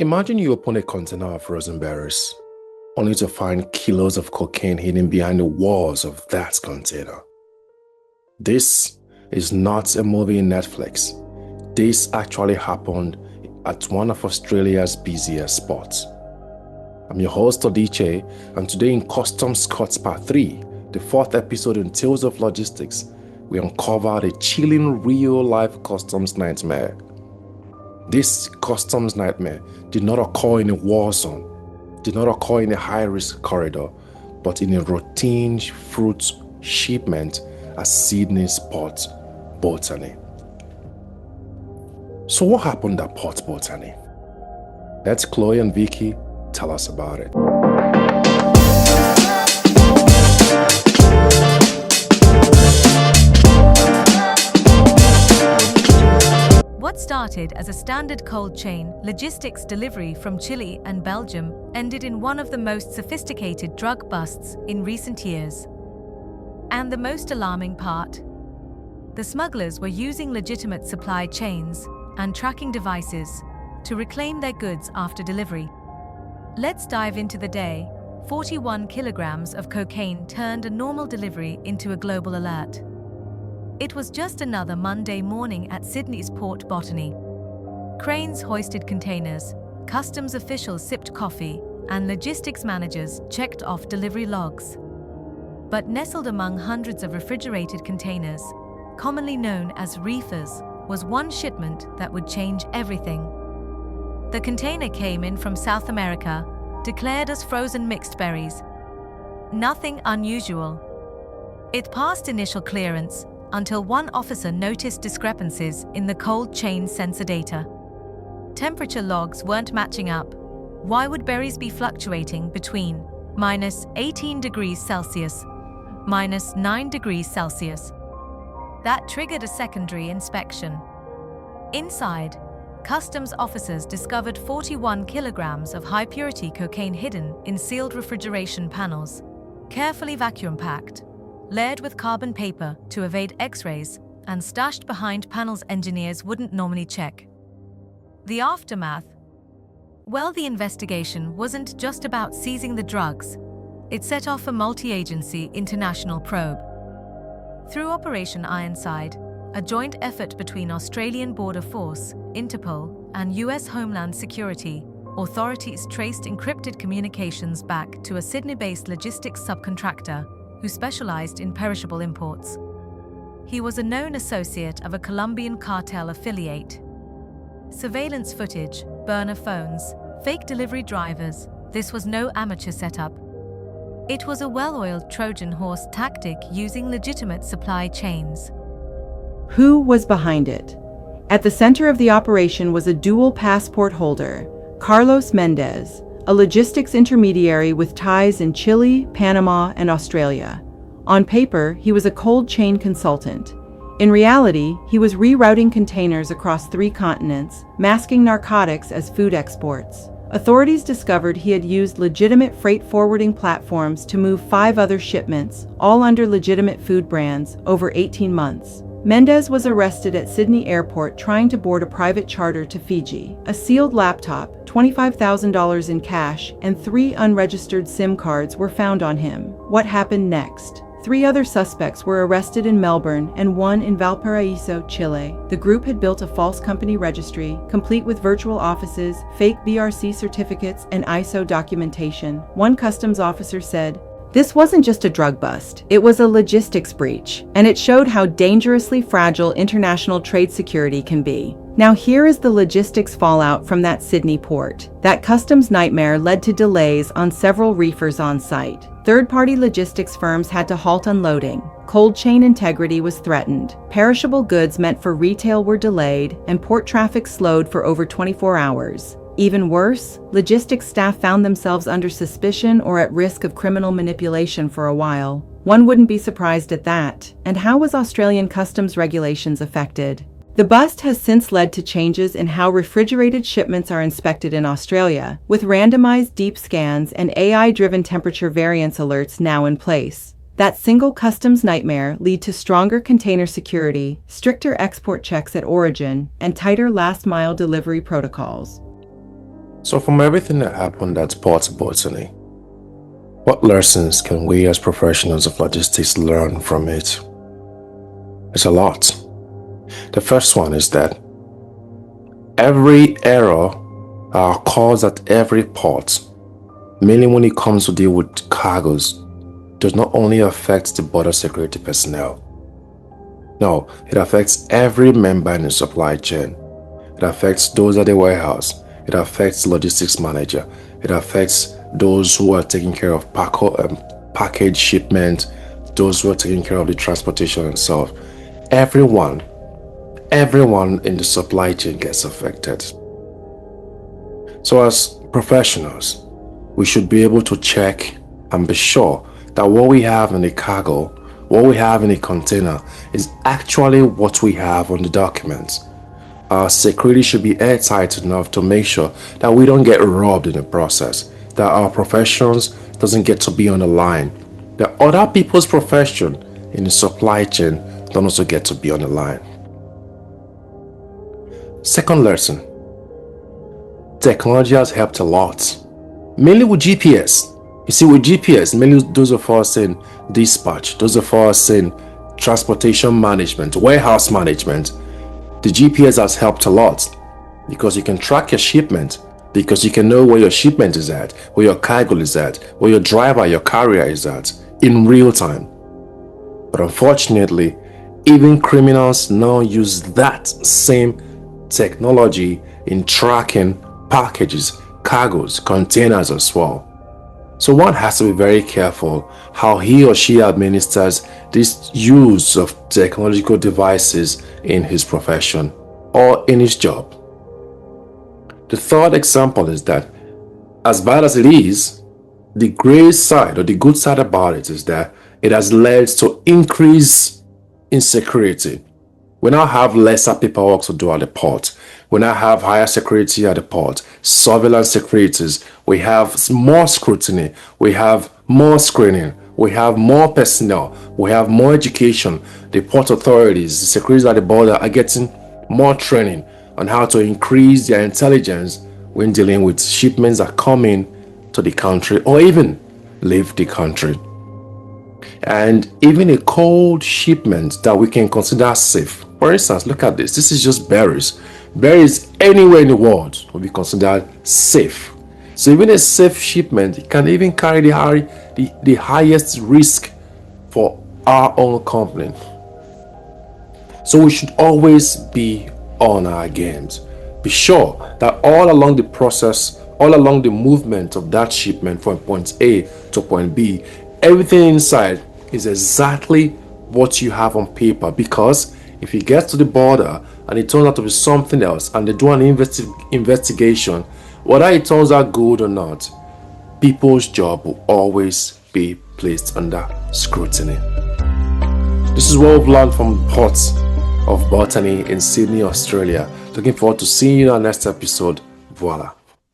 Imagine you open a container of frozen berries, only to find kilos of cocaine hidden behind the walls of that container. This is not a movie in Netflix. This actually happened at one of Australia's busiest spots. I'm your host Odiche, and today in Customs Cuts Part 3, the fourth episode in Tales of Logistics, we uncover a chilling real-life customs nightmare. This customs nightmare did not occur in a war zone, did not occur in a high-risk corridor, but in a routine fruit shipment at Sydney's port, Botany. So what happened at Port Botany? Let Chloe and Vicky tell us about it. What started as a standard cold chain logistics delivery from Chile and Belgium ended in one of the most sophisticated drug busts in recent years. And the most alarming part? The smugglers were using legitimate supply chains and tracking devices to reclaim their goods after delivery. Let's dive into the day. 41 kilograms of cocaine turned a normal delivery into a global alert. It was just another Monday morning at Sydney's Port Botany. Cranes hoisted containers, customs officials sipped coffee, and logistics managers checked off delivery logs. But nestled among hundreds of refrigerated containers, commonly known as reefers, was one shipment that would change everything. The container came in from South America, declared as frozen mixed berries. Nothing unusual. It passed initial clearance until one officer noticed discrepancies in the cold chain sensor data. Temperature logs weren't matching up. Why would berries be fluctuating between minus 18 degrees Celsius, minus 9 degrees Celsius? That triggered a secondary inspection. Inside, customs officers discovered 41 kilograms of high-purity cocaine hidden in sealed refrigeration panels, carefully vacuum-packed, layered with carbon paper to evade X-rays, and stashed behind panels engineers wouldn't normally check. The aftermath? Well, the investigation wasn't just about seizing the drugs. It set off a multi-agency international probe. Through Operation Ironside, a joint effort between Australian Border Force, Interpol, and US Homeland Security, authorities traced encrypted communications back to a Sydney-based logistics subcontractor who specialized in perishable imports. He was a known associate of a Colombian cartel affiliate. Surveillance footage, burner phones, fake delivery drivers, this was no amateur setup. It was a well-oiled Trojan horse tactic using legitimate supply chains. Who was behind it? At the center of the operation was a dual passport holder, Carlos Mendez, a logistics intermediary with ties in Chile, Panama, and Australia. On paper, he was a cold chain consultant. In reality, he was rerouting containers across 3 continents, masking narcotics as food exports. Authorities discovered he had used legitimate freight forwarding platforms to move 5 other shipments, all under legitimate food brands, over 18 months. Mendez was arrested at Sydney Airport trying to board a private charter to Fiji. A sealed laptop, $25,000 in cash, and 3 unregistered SIM cards were found on him. What happened next? 3 other suspects were arrested in Melbourne and 1 in Valparaiso, Chile. The group had built a false company registry, complete with virtual offices, fake BRC certificates, and ISO documentation. One customs officer said, "This wasn't just a drug bust, it was a logistics breach, and it showed how dangerously fragile international trade security can be." Now here is the logistics fallout from that Sydney port. That customs nightmare led to delays on several reefers on site. Third-party logistics firms had to halt unloading. Cold chain integrity was threatened. Perishable goods meant for retail were delayed, and port traffic slowed for over 24 hours. Even worse, logistics staff found themselves under suspicion or at risk of criminal manipulation for a while. One wouldn't be surprised at that. And how was Australian customs regulations affected? The bust has since led to changes in how refrigerated shipments are inspected in Australia, with randomized deep scans and AI-driven temperature variance alerts now in place. That single customs nightmare led to stronger container security, stricter export checks at origin, and tighter last-mile delivery protocols. So from everything that happened at Port Botany, what lessons can we as professionals of logistics learn from it? It's a lot. The first one is that every error caused at every port, mainly when it comes to deal with cargoes, does not only affect the border security personnel. No, it affects every member in the supply chain. It affects those at the warehouse. It affects the logistics manager. It affects those who are taking care of package shipment, those who are taking care of the transportation itself. Everyone in the supply chain gets affected. So as professionals, we should be able to check and be sure that what we have in the cargo, what we have in a container is actually what we have on the documents. Our security should be airtight enough to make sure that we don't get robbed in the process, that our professions doesn't get to be on the line, that other people's profession in the supply chain don't also get to be on the line. Second lesson, technology has helped a lot, mainly with GPS. You see, with GPS, mainly those of us in dispatch, those of us in transportation management, warehouse management, the GPS has helped a lot because you can track your shipment, because you can know where your shipment is at, where your cargo is at, where your driver, your carrier is at in real time. But unfortunately, even criminals now use that same technology in tracking packages, cargoes, containers as well. So one has to be very careful how he or she administers this use of technological devices in his profession or in his job. The third example is that, as bad as it is, the gray side or the good side about it is that it has led to increase in security. We now have lesser paperwork to do at the port. We now have higher security at the port, surveillance securities. We have more scrutiny. We have more screening. We have more personnel. We have more education. The port authorities, the securities at the border are getting more training on how to increase their intelligence when dealing with shipments that come in to the country or even leave the country. And even a cold shipment that we can consider safe. For instance, look at this. This is just berries. Berries anywhere in the world will be considered safe. So even a safe shipment can even carry the highest risk for our own company. So we should always be on our games. Be sure that all along the process, all along the movement of that shipment from point A to point B, everything inside is exactly what you have on paper, because if it gets to the border and it turns out to be something else and they do an investigation, whether it turns out good or not, people's job will always be placed under scrutiny. This is what we've learned from the Port of Botany in Sydney, Australia. Looking forward to seeing you in our next episode. Voila.